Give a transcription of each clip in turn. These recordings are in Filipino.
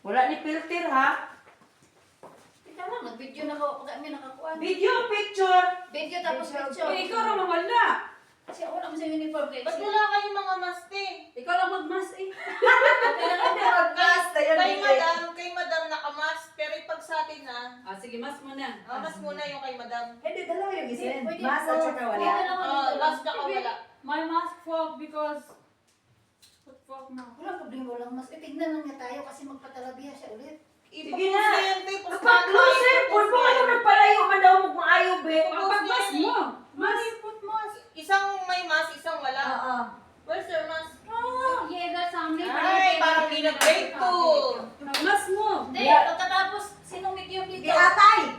Wala ni filter ha. Ikaw lang, nag-video na ako pag kami nakakuha. Video, picture. Video tapos picture. Eh, ikaw naman wala. Kasi ako lang sa uniform kayo. Ba't wala kayong mga maste? Ikaw lang mag-mas eh. Okay lang Hindi mag-cast. Kay madam nakamas, pero pag sa atin na, Ah, sige, mas mo na. mas muna yung kay madam. Hindi, dalawa yung isa. Pwede Mas po. at saka Pwede wala. naman Oh, dito. last na wala. My mask fork because... What fork na? Wala problema, walang mas. Eh, tignan lang niya tayo kasi magpatalabiha siya ulit. Sige na. Yan, te, Kapag-closer, po mo ano nagpalayo man daw mag-maayo, be. Pag-mas mo. Mas. put mas. Isang may mas, isang wala. Oo. Where's your mas? Yeah, that's something. Ay, parang ginag-grade ko. Mas mo. Hindi, Yeah. pagkatapos, sinong medium dito? Atay!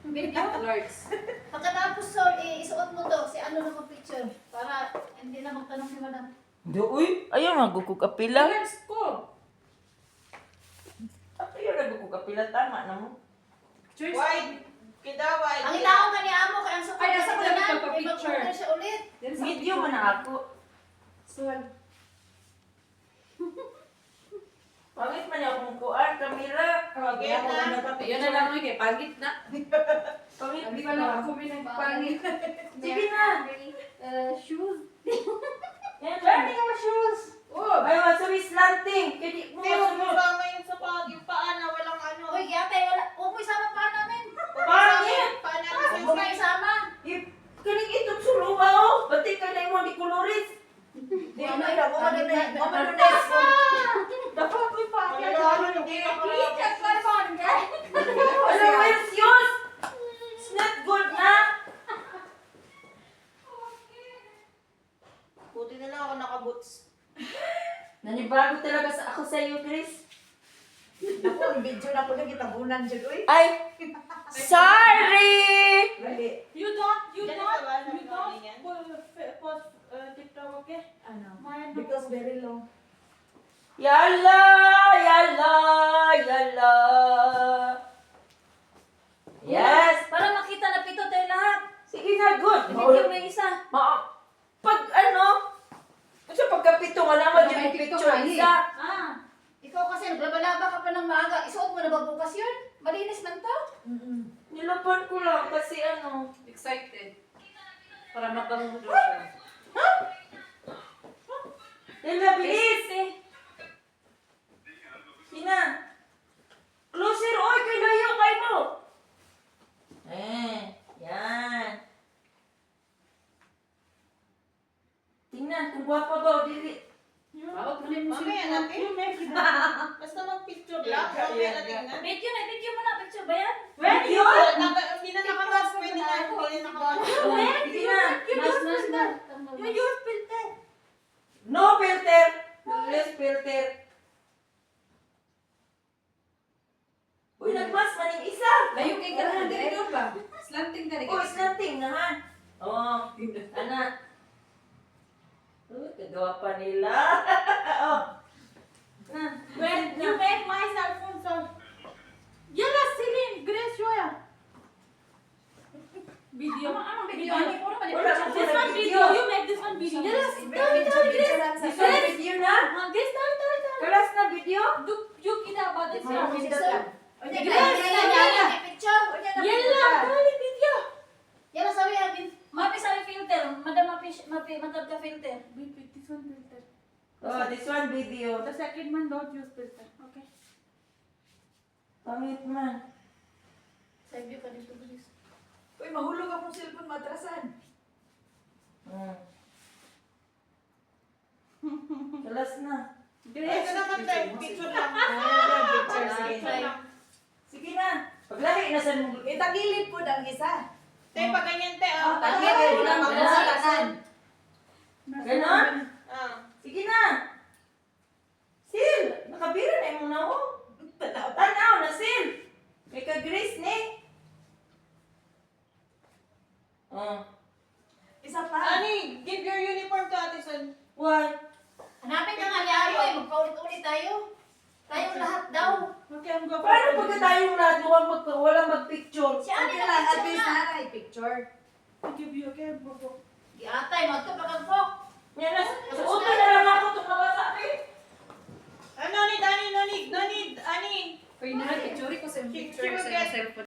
Video? Lords. Pagkatapos, so, isuot mo to, si ano na picture para hindi na magtanong si madam. Hindi, uy. Ayaw nagkukapila. Lords ko. Ayaw nagkukapila. Tama na mo. Cheers. Wide. Kita, wide. Ang itaong kani amo, kaya ang sukot Ay, na asa ko tignan, lang magpa-picture. may magpunta siya ulit. Video man na ako. Suwal. Pangit man yung akong kuan, kamera. Okay na. Yun na lang kay pangit na. Pangit Sabi di ko ba lang ako pinagpangit. Sige na. Shoes. Yan, pwede ka ma-shoes. Oh. Ay, masabi slanting. Kaya mo Pero masunod. mura ngayon sa yung paa na walang ano. Uy, yatay, wala. Huwag mo isama pa namin. Pangit. Paa namin sa Huwag mo isama. Kaling itong suluba, oh. Batik ka na mo di koloris. Di ano, bumalo na. Dapat ko'y pa. Ano, Wala where's yours? It's not good na. Buti na lang ako naka-boots. Nanibago talaga sa ako sa iyo, Chris. Ako, video na ko na kitabunan dyan, uy. Ay, sorry! Dali. You Yan ang gawa ng don't mami yan. post TikTok, okay? Ano? Because very long. Yala, yala, yala. Yes! Para makita na pito tayo lahat. Sige na, good. Video na yung isa. Pag ano, gusto pagkapito nga naman yung May TikTok picture ka, isa. Ah, ikaw kasi naglabalaba ka pa ng maaga. Isuot mo na ba bukas yun? Malinis man to? Nilaban ko lang kasi ano. Excited. Para mabango siya. Yala, bilis eh. Sina. Closer, oy, kay layo, kay mo. Yan. Tingnan, kung guwapa ba o dili. Bawag mo na yung Mamaya natin. Basta mag-picture lang. Mamaya natin na. Video na, video mo na. Picture ba yan? Video? Hindi na nakamas. Pwede na. Hindi na nakamas. Sige na. Mas na. You use filter. No filter. Less filter. Uy, nagmas maning isa. Layo kay ganahan, dali doon ba? Slanting dali. Oh, it's nothing nahan. Oh, ana. Kagawa pa nila. Oh. When you make my cell phone so... Yala, Celine! Grace, Joya! Video. Ano video? Video. Ano puro Wala mali. akong This one video. You make this one video. Yala, Video lang sa This one video na. This time. Kalas na video. You kita ba this Mga one? pindot lang. Yan, yan, picture. Yala, dali video. Yan ang sabi natin. Mapi sabi filter. Madam mapi matag ka filter. Wait, this one filter. Oh, this one video. The second one don't use filter. Okay. Pangit man. Save you ka dito, please. Uy, mahulog akong cellphone matrasan. Kalas na. Ito naman tayo. Picture lang. Picture, sige. Try. Sige na. Paglahi na sa mong... Itagilid po ng isa. Te, pag ganyan, te. Oh, tagilid po ng sa kanan. Ganon? Ah. Sige na. Sil, nakabira na yung na mo. Tanaw na, Sil. May ka-grace ni. Oh. Isa pa. Ani, give your uniform to Ate Son. Why? Hanapin ka nga ni Amo eh. Magpaulit-ulit tayo. Tayong lahat daw. Okay, I'm go. Paano pagka tayong lahat walang mag-picture? Si Ani Okay na lang, at picture least na. na picture. I give you, okay, I'm go. Di atay, magkapagpok. Yan na, suotan na lang ako itong nabasa eh. No need, Ani, no need, no need, Ani. Picture sa cellphone.